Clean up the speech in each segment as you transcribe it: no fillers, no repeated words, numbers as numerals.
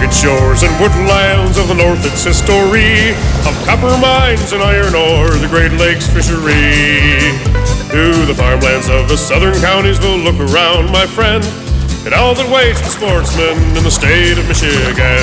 rugged shores and woodlands of the north, its history of copper mines and iron ore, the Great Lakes fishery. To the farmlands of the southern counties we'll look around, my friend, and all that waits the sportsman in the state of Michigan.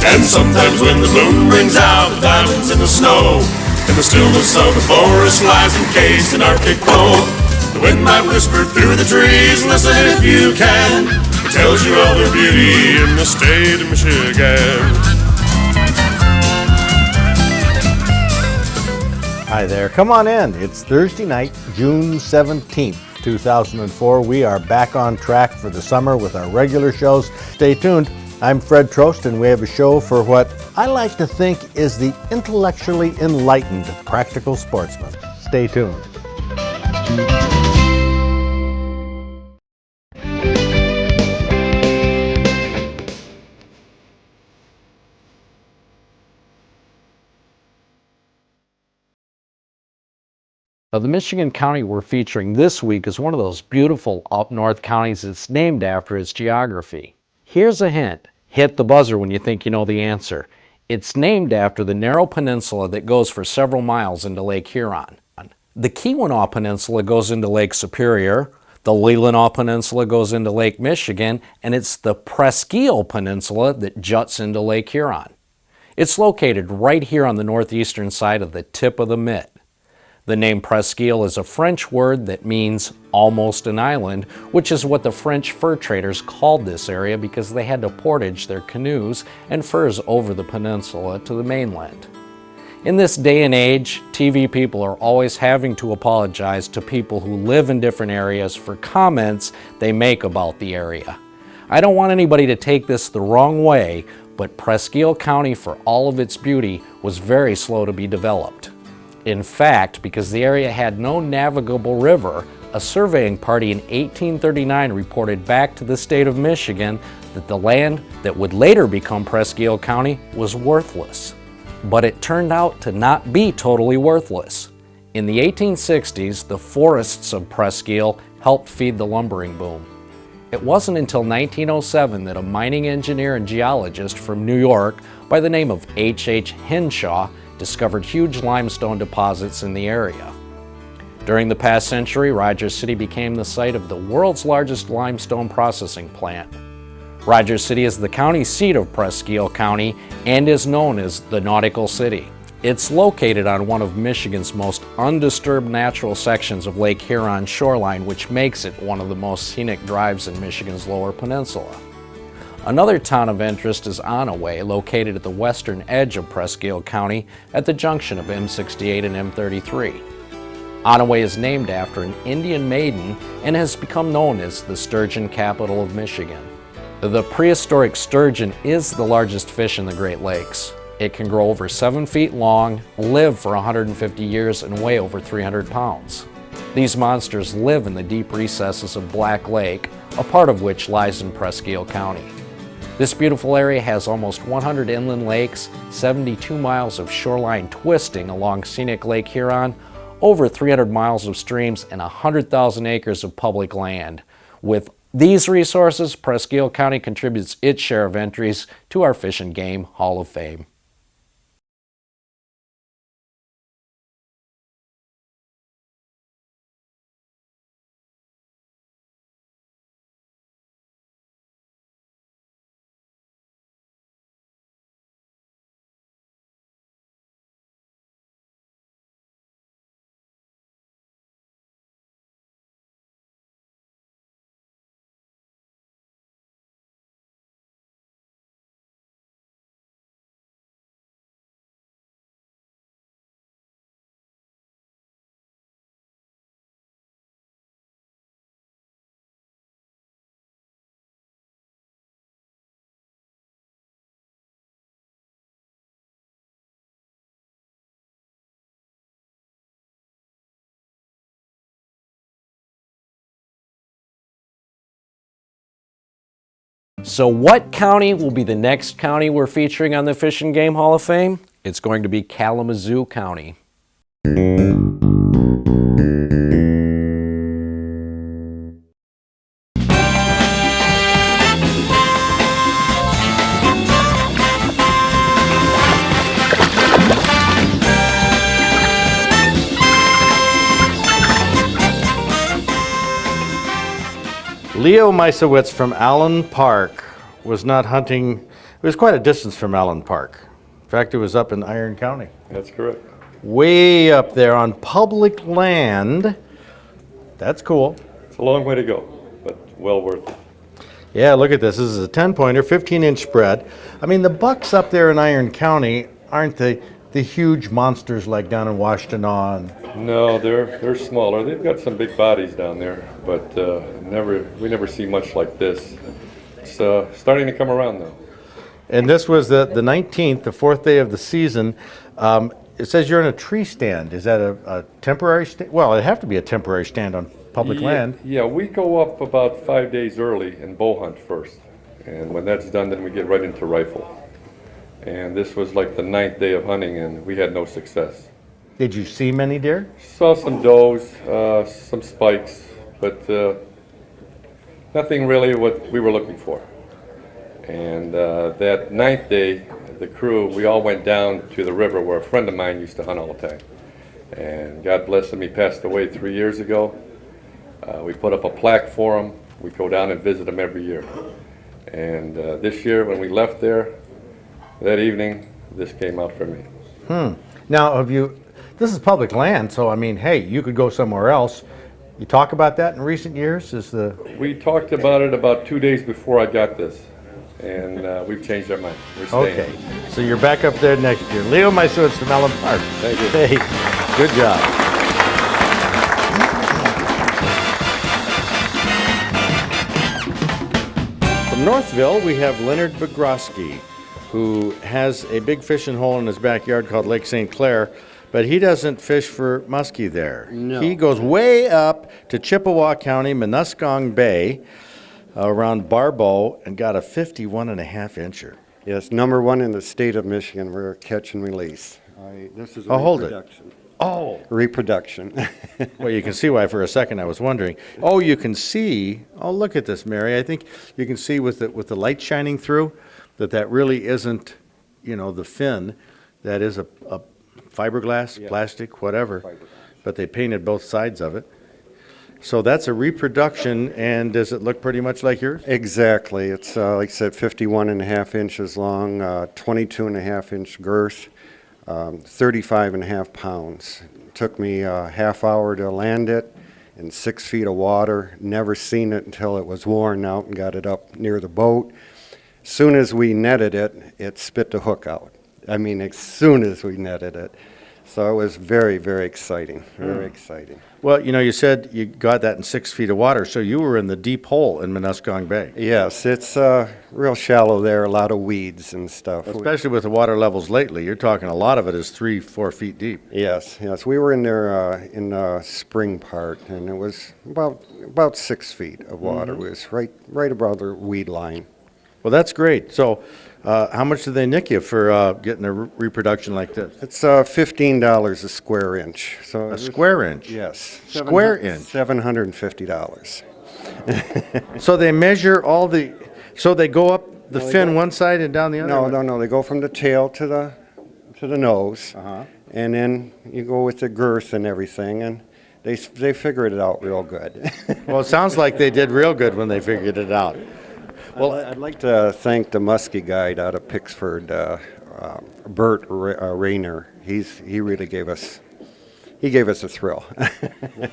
And sometimes when the moon brings out the diamonds in the snow, and the stillness of the forest lies encased in Arctic cold, the wind might whisper through the trees, listen if you can, it tells you all the beauty in the state of Michigan. Hi there, come on in. It's Thursday night, June 17th, 2004. We are back on track for the summer with our regular shows. Stay tuned. I'm Fred Trost, and we have a show for what I like to think is the intellectually enlightened practical sportsman. Stay tuned. The Michigan county we're featuring this week is one of those beautiful up-north counties it's named after its geography. Here's a hint. Hit the buzzer when you think you know the answer. It's named after the narrow peninsula that goes for several miles into Lake Huron. The Keweenaw Peninsula goes into Lake Superior, the Leelanau Peninsula goes into Lake Michigan, and it's the Presque Peninsula that juts into Lake Huron. It's located right here on the northeastern side of the tip of the mitt. The name Presque is a French word that means almost an island, which is what the French fur traders called this area because they had to portage their canoes and furs over the peninsula to the mainland. In this day and age, TV people are always having to apologize to people who live in different areas for comments they make about the area. I don't want anybody to take this the wrong way, but Presque County, for all of its beauty, was very slow to be developed. In fact, because the area had no navigable river, a surveying party in 1839 reported back to the state of Michigan that the land that would later become Presque County was worthless. But it turned out to not be totally worthless. In the 1860s, the forests of Presque helped feed the lumbering boom. It wasn't until 1907 that a mining engineer and geologist from New York by the name of H.H. Henshaw discovered huge limestone deposits in the area. During the past century, Rogers City became the site of the world's largest limestone processing plant. Rogers City is the county seat of Presque County and is known as the Nautical City. It's located on one of Michigan's most undisturbed natural sections of Lake Huron shoreline, which makes it one of the most scenic drives in Michigan's Lower Peninsula. Another town of interest is Onaway, located at the western edge of Presque County at the junction of M68 and M33. Onaway is named after an Indian maiden and has become known as the sturgeon capital of Michigan. The prehistoric sturgeon is the largest fish in the Great Lakes. It can grow over 7 feet long, live for 150 years, and weigh over 300 pounds. These monsters live in the deep recesses of Black Lake, a part of which lies in Presque County. This beautiful area has almost 100 inland lakes, 72 miles of shoreline twisting along scenic Lake Huron, over 300 miles of streams, and 100,000 acres of public land. With these resources, Presque County contributes its share of entries to our Fish and Game Hall of Fame. So what county will be the next county we're featuring on the Fish and Game Hall of Fame? It's going to be Kalamazoo County. Leo Meisowitz from Allen Park was not hunting. It was quite a distance from Allen Park. In fact, it was up in Iron County. That's correct. Way up there on public land. That's cool. It's a long way to go, but well worth it. Yeah, look at this. This is a 10-pointer, 15-inch spread. I mean, the bucks up there in Iron County aren't the huge monsters like down in Washtenaw. No, they're smaller. They've got some big bodies down there, but we never see much like this. It's starting to come around though. And this was the 19th, the fourth day of the season. It says you're in a tree stand. Is that a temporary stand? Well, it'd have to be a temporary stand on public land. Yeah, we go up about 5 days early and bow hunt first. And when that's done, then we get right into rifle. And this was like the 9th day of hunting, and we had no success. Did you see many deer? Saw some does, some spikes, but nothing really what we were looking for. And that 9th day, the crew, we all went down to the river where a friend of mine used to hunt all the time. And God bless him, he passed away 3 years ago. We put up a plaque for him. We go down and visit him every year. And this year, when we left there, that evening, this came out for me. Now, this is public land, so I mean, hey, you could go somewhere else. You talk about that in recent years? We talked about it about 2 days before I got this, and we've changed our mind. We're staying. Okay, so you're back up there next year. Leo Meisowitz from Allen Park. Thank you. Hey, good job. From Northville, we have Leonard Bogroski, who has a big fishing hole in his backyard called Lake St. Clair, but he doesn't fish for muskie there. No. He goes way up to Chippewa County, Muskong Bay, around Barbeau, and got a 51.5-incher. Yes, #1 in the state of Michigan. We're catch and release. This is a Hold it. reproduction. Oh. Reproduction. Well, you can see why for a second I was wondering. Oh, you can see. Oh, look at this, Mary. I think you can see with the light shining through that really isn't, the fin. That is a fiberglass, Yeah. plastic, whatever. Fiberglass. But they painted both sides of it. So that's a reproduction, and does it look pretty much like yours? Exactly. It's, like I said, 51.5 inches long, 22.5-inch girth, 35.5 pounds. Took me a half hour to land it in 6 feet of water. Never seen it until it was worn out and got it up near the boat. Soon as we netted it, it spit the hook out. I mean, as soon as we netted it. So it was very, very exciting, very exciting. Well, you said you got that in 6 feet of water, so you were in the deep hole in Muskong Bay. Yes, it's real shallow there, a lot of weeds and stuff. Especially with the water levels lately. You're talking a lot of it is 3-4 feet deep. Yes, we were in there in the spring part, and it was about 6 feet of water. It was right above the weed line. Well, that's great. So how much do they nick you for getting a reproduction like this? It's $15 a square inch. So A square inch? Yes. Square inch? $750. So they measure so they go up the fin one side and down the other? No. They go from the tail to the nose, Uh-huh. and then you go with the girth and everything, and they figured it out real good. Well, it sounds like they did real good when they figured it out. Well, I'd like to thank the muskie guide out of Pittsford, Bert Rayner. He really gave us a thrill.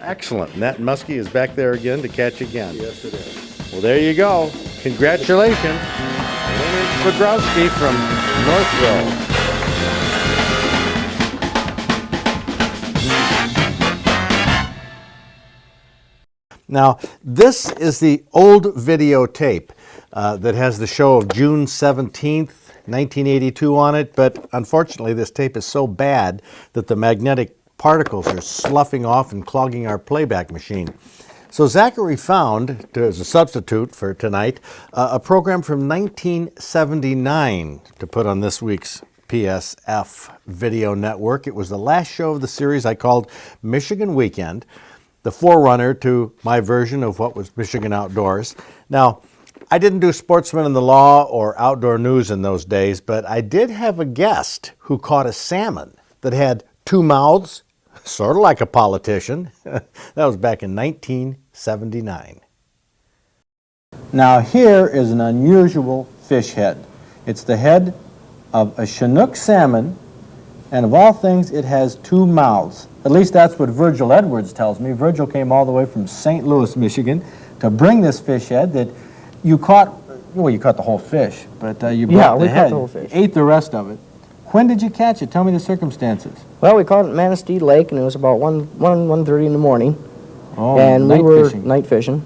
Excellent. And that muskie is back there again to catch again. Yes, it is. Well, there you go. Congratulations. Leonard Bogroski from Northville. Now, this is the old videotape that has the show of June 17th, 1982 on it, but unfortunately this tape is so bad that the magnetic particles are sloughing off and clogging our playback machine. So Zachary found, as a substitute for tonight, a program from 1979 to put on this week's PSF video network. It was the last show of the series I called Michigan Weekend, the forerunner to my version of what was Michigan Outdoors. Now, I didn't do Sportsman in the Law or Outdoor News in those days, but I did have a guest who caught a salmon that had two mouths, sort of like a politician. That was back in 1979. Now here is an unusual fish head. It's the head of a Chinook salmon, and of all things, it has two mouths. At least that's what Virgil Edwards tells me. Virgil came all the way from St. Louis, Michigan, to bring this fish head that you caught. Well, you caught the whole fish, but you brought the head. Caught the whole fish. Ate the rest of it. When did you catch it? Tell me the circumstances. Well, we caught it at Manistee Lake, and it was about 1:30 in the morning. Oh, And night we were fishing. night fishing.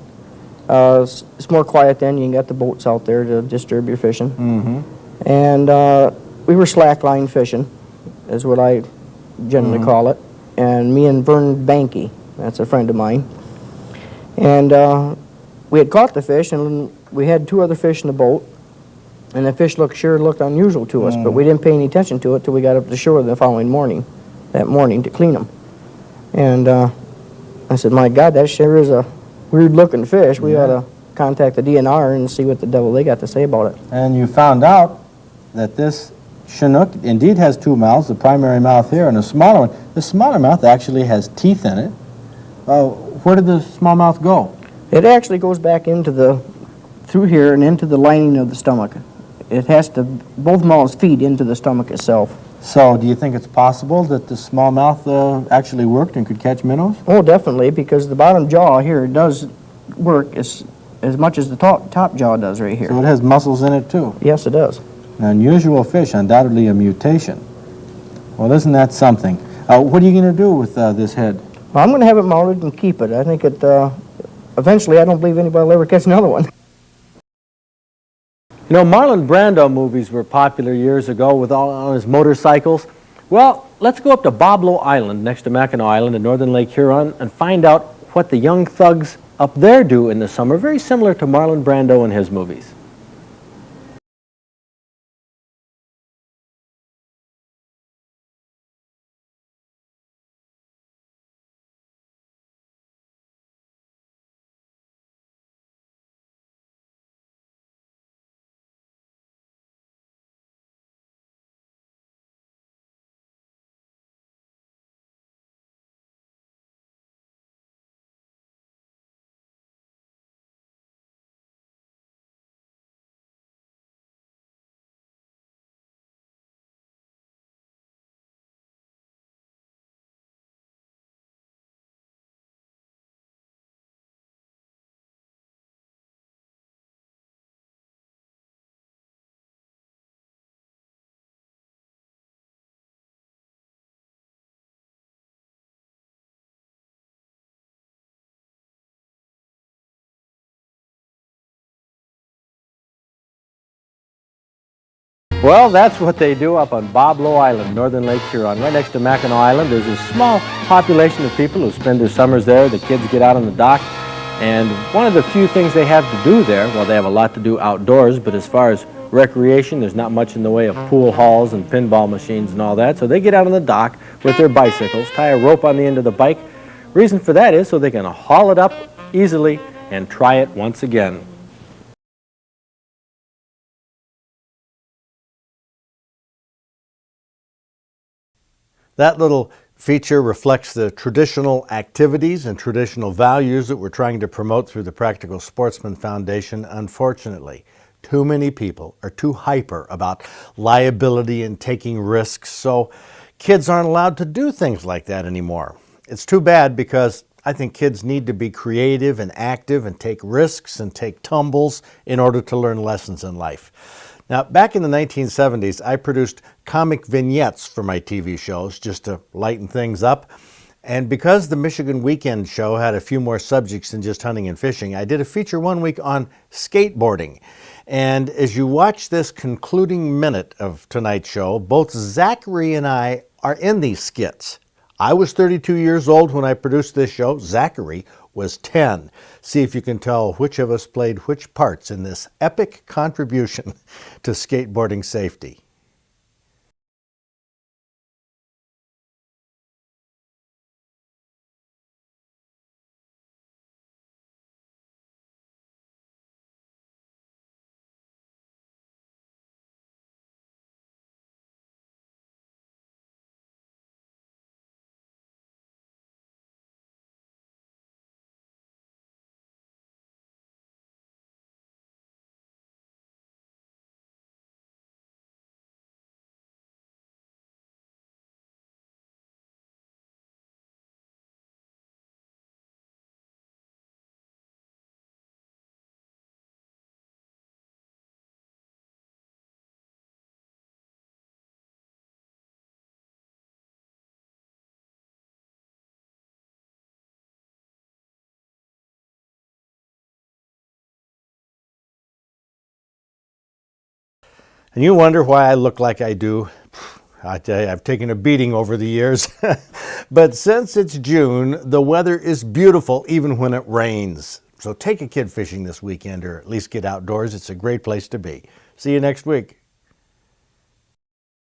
It's more quiet then. You can get the boats out there to disturb your fishing. Mm-hmm. And we were slackline fishing, is what I generally call it. And me and Vern Banky, that's a friend of mine. And we had caught the fish, and we had two other fish in the boat. And the fish looked unusual to us, but we didn't pay any attention to it till we got up to shore the following morning, to clean them. And I said, my God, that sure is a weird-looking fish. We ought to contact the DNR and see what the devil they got to say about it. And you found out that this Chinook indeed has two mouths, the primary mouth here and a smaller one. The smaller mouth actually has teeth in it. Where did the small mouth go? It actually goes back through here and into the lining of the stomach. It has to, both mouths feed into the stomach itself. So do you think it's possible that the smallmouth actually worked and could catch minnows? Oh, definitely, because the bottom jaw here does work as much as the top jaw does right here. So it has muscles in it too. Yes, it does. An unusual fish, undoubtedly a mutation. Well, isn't that something? What are you going to do with this head? Well, I'm going to have it mounted and keep it. I think eventually I don't believe anybody will ever catch another one. You know, Marlon Brando movies were popular years ago with all on his motorcycles. Well, let's go up to Boblo Island next to Mackinac Island in northern Lake Huron and find out what the young thugs up there do in the summer, very similar to Marlon Brando and his movies. Well, that's what they do up on Boblo Island, northern Lake Huron. Right next to Mackinac Island, there's a small population of people who spend their summers there. The kids get out on the dock, and one of the few things they have to do there, well, they have a lot to do outdoors, but as far as recreation, there's not much in the way of pool halls and pinball machines and all that, so they get out on the dock with their bicycles, tie a rope on the end of the bike. Reason for that is so they can haul it up easily and try it once again. That little feature reflects the traditional activities and traditional values that we're trying to promote through the Practical Sportsman Foundation. Unfortunately, too many people are too hyper about liability and taking risks, so kids aren't allowed to do things like that anymore. It's too bad because I think kids need to be creative and active and take risks and take tumbles in order to learn lessons in life. Now, back in the 1970s, I produced comic vignettes for my TV shows just to lighten things up. And because the Michigan Weekend show had a few more subjects than just hunting and fishing, I did a feature one week on skateboarding. And as you watch this concluding minute of tonight's show, both Zachary and I are in these skits. I was 32 years old when I produced this show. Zachary was 10. See if you can tell which of us played which parts in this epic contribution to skateboarding safety. And you wonder why I look like I do. I tell you, I've taken a beating over the years. But since it's June, the weather is beautiful even when it rains. So take a kid fishing this weekend, or at least get outdoors. It's a great place to be. See you next week.